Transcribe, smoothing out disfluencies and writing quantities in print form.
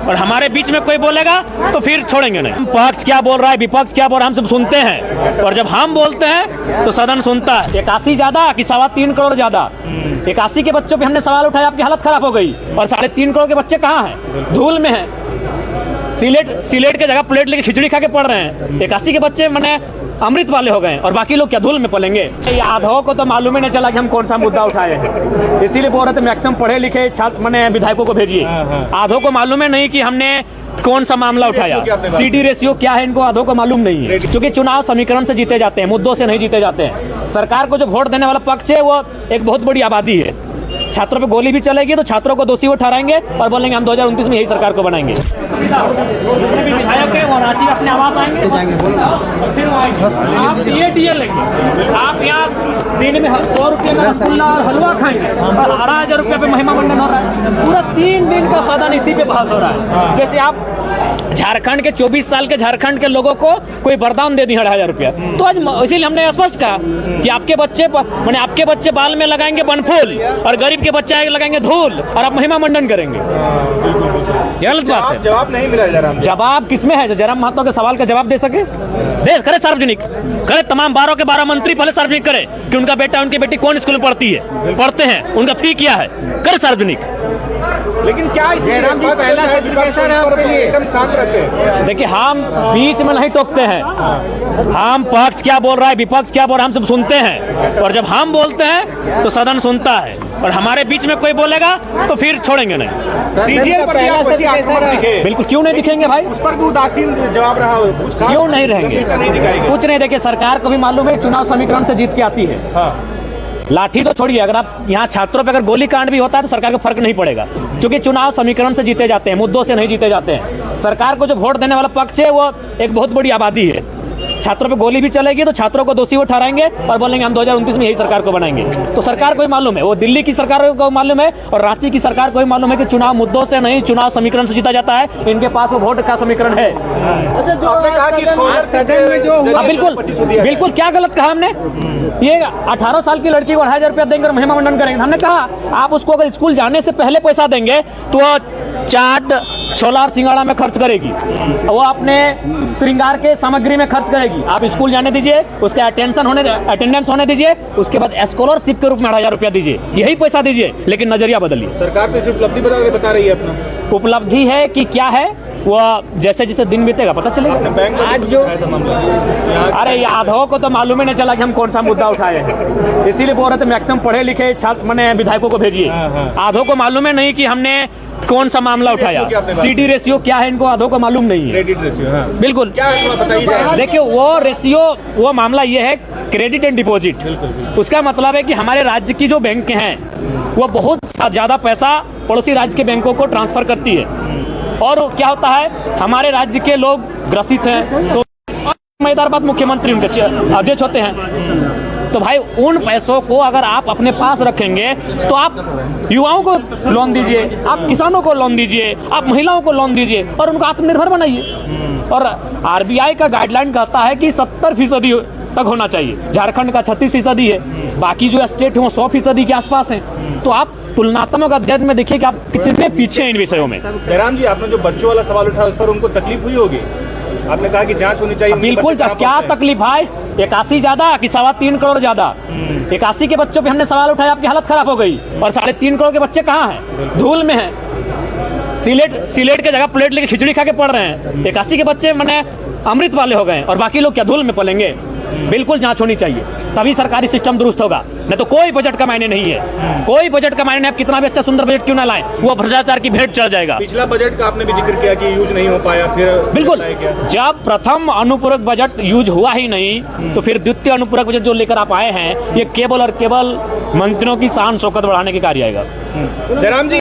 और हमारे बीच में कोई बोलेगा तो फिर छोड़ेंगे नहीं। पक्ष क्या बोल रहा है, विपक्ष क्या बोल रहा है, हम सब सुनते हैं, और जब हम बोलते हैं तो सदन सुनता है। 81 ज्यादा कि 3.25 करोड़ ज्यादा? 81 के बच्चों पे हमने सवाल उठाया, आपकी हालत खराब हो गई, और 3.5 करोड़ के बच्चे कहाँ हैं? धूल में हैं, सिलेट के जगह प्लेट लेके खिचड़ी खा के पढ़ रहे हैं। 81 के बच्चे मैंने अमृत वाले हो गए, और बाकी लोग क्या धूल में पलेंगे? आधो को तो मालूम ही नहीं चला कि हम कौन सा मुद्दा उठाए हैं, इसीलिए बोल रहे थे मैक्सिमम पढ़े लिखे छात्र मैंने विधायकों को भेजिए। आधो को मालूम है नहीं कि हमने कौन सा मामला उठाया, सीडी रेशियो क्या है, इनको आधो को मालूम नहीं है, क्योंकि चुनाव समीकरण से जीते जाते हैं, मुद्दों से नहीं जीते जाते हैं। सरकार को जो वोट देने वाला पक्ष है वो एक बहुत बड़ी आबादी है। छात्रों पे गोली भी चलेगी तो छात्रों को दोषी वो ठहराएंगे और बोलेंगे हम 2029 में यही सरकार को बनाएंगे। जितने भी विधायक हैं वो रांची अपने आवास आएंगे, फिर वो आएंगे। आप DA लेंगे, आप यहाँ दिन में 100 रुपये में रसगुल्ला और हलवा खाएंगे, और 18,000 रुपये पे महिमा मंडन हो रहा है। पूरा 3 दिन का सदन इसी पे बहस हो रहा है। जैसे आप झारखंड के 24 साल के झारखंड के लोगों को कोई वरदान दे दी 18,000 रुपया, तो आज इसीलिए हमने स्पष्ट कहा कि आपके बच्चे बाल में लगाएंगे बनफूल और गरीब के बच्चे लगाएंगे धूल, और आप महिमा मंडन करेंगे। गलत बात है। जवाब नहीं मिला जयराम। जवाब किसमें है? जयराम महतो के सवाल का जवाब दे सके, दे करे, सार्वजनिक करे। तमाम 12 के 12 मंत्री पहले सार्वजनिक करे कि उनका बेटा उनकी बेटी कौन स्कूल में पढ़ते हैं, उनका फी क्या है, करे सार्वजनिक। लेकिन क्या जयराम जी पहला कैसा रहा आपके लिए? एकदम शांत रहते हैं। देखिए, हम बीच में नहीं टोकते हैं, हम पक्ष क्या बोल रहा है, विपक्ष क्या बोल रहा है, हम सब सुनते हैं, और जब हम बोलते हैं तो सदन सुनता है, और हमारे बीच में कोई बोलेगा तो फिर छोड़ेंगे नहीं। बिल्कुल, क्यों नहीं दिखेंगे भाई? उस पर भी उदासीन जवाब रहा हो, क्यों नहीं रहेंगे? कुछ नहीं। देखिए, सरकार को भी मालूम है चुनाव समीकरण से जीत के आती है। लाठी तो छोड़िए, अगर आप यहाँ छात्रों पे अगर गोली कांड भी होता है तो सरकार को फर्क नहीं पड़ेगा, क्योंकि चुनाव समीकरण से जीते जाते हैं, मुद्दों से नहीं जीते जाते हैं। सरकार को जो वोट देने वाला पक्ष है वो एक बहुत बड़ी आबादी है। छात्रों पे गोली भी चलेगी तो छात्रों को दोषी वो ठहराएंगे और बोलेंगे हम 2029 में यही सरकार को बनाएंगे। तो सरकार को ही मालूम है, वो दिल्ली की सरकार को मालूम है और रांची की सरकार को ही मालूम है कि चुनाव मुद्दों से नहीं, चुनाव समीकरण से जीता जाता है। इनके पास वो वोट का समीकरण है। अच्छा, जो आपने कहा कि सदन में जो बिल्कुल क्या गलत कहा हमने? ये 18 साल की लड़की को 2,500 रुपया देंगे और महिमा मंडन करेंगे। हमने कहा आप उसको अगर स्कूल जाने से पहले पैसा देंगे तो चाट, छोला और सिंगाड़ा में खर्च करेगी, वो अपने श्रृंगार के सामग्री में खर्च करेगी। आप स्कूल जाने दीजिए, उसके अटेंडेंस होने दीजिए, उसके बाद स्कॉलरशिप के रूप में 2,500 रुपया दीजिए, यही पैसा दीजिए, लेकिन नजरिया बदलिए। सरकार तो इसे उपलब्धि बता रही है अपना। उपलब्धि है कि क्या है वो जैसे जैसे दिन बीतेगा पता चलेगा। आज जो अरे आधो को तो मालूम ही नहीं चला कि हम कौन सा मुद्दा उठाए हैं, इसीलिए बोल रहे थे मैक्सिमम पढ़े लिखे छात्र मैंने विधायकों को भेजिए। आधो को मालूम है नहीं कि हमने कौन सा मामला उठाया, सीडी रेशियो क्या है, इनको आधो को मालूम नहीं है। क्रेडिट रेशियो, हाँ। बिल्कुल, देखिए वो मामला ये है क्रेडिट एंड डिपॉजिट। उसका मतलब है कि हमारे राज्य की जो बैंक हैं वो बहुत ज्यादा पैसा पड़ोसी राज्य के बैंकों को ट्रांसफर करती है, और क्या होता है हमारे राज्य के लोग ग्रसित हैं। मजेदार बात, मुख्यमंत्री उनके अध्यक्ष होते हैं। तो भाई उन पैसों को अगर आप अपने पास रखेंगे तो आप युवाओं को लोन दीजिए, आप किसानों को लोन दीजिए, आप महिलाओं को लोन दीजिए और उनको आत्मनिर्भर बनाइए। और RBI का गाइडलाइन कहता है कि 70% तक होना चाहिए। झारखंड का 36% है, बाकी जो स्टेट है वो 100% के आसपास हैं। तो आप तुलनात्मक अध्ययन में देखिए कि आप कितने पीछे हैं इन विषयों में। जयराम जी, आपने जो बच्चों वाला सवाल उठाया उस पर उनको तकलीफ हुई होगी? आपने कहा कि जांच होनी चाहिए। बिल्कुल, क्या तकलीफ है? 81 ज्यादा कि 3.25 करोड़ ज्यादा? 81 के बच्चों पे हमने सवाल उठाया, आपकी हालत खराब हो गई, और 3.5 करोड़ के बच्चे कहाँ हैं? धूल में हैं, सिलेट के जगह प्लेट लेके खिचड़ी खा के पढ़ रहे हैं। 81 के बच्चे मैंने अमृत वाले हो गए, और बाकी लोग क्या धूल में पलेंगे? बिल्कुल जांच होनी चाहिए, तभी सरकारी सिस्टम दुरुस्त होगा, नहीं तो कोई बजट का मायने नहीं है। कोई बजट का मायने नहीं, आप कितना भी अच्छा सुंदर बजट क्यों ना लाएं, वो भ्रष्टाचार की भेंट चढ़ जाएगा। पिछला बजट का आपने भी जिक्र किया कि यूज नहीं हो पाया, फिर बिल्कुल, जब प्रथम अनुपूरक बजट यूज हुआ ही नहीं तो फिर द्वितीय अनुपूरक बजट जो लेकर आप आए हैं ये केवल और केवल मंत्रियों की शान शौकत बढ़ाने के कार्य आएगा। जयराम जी।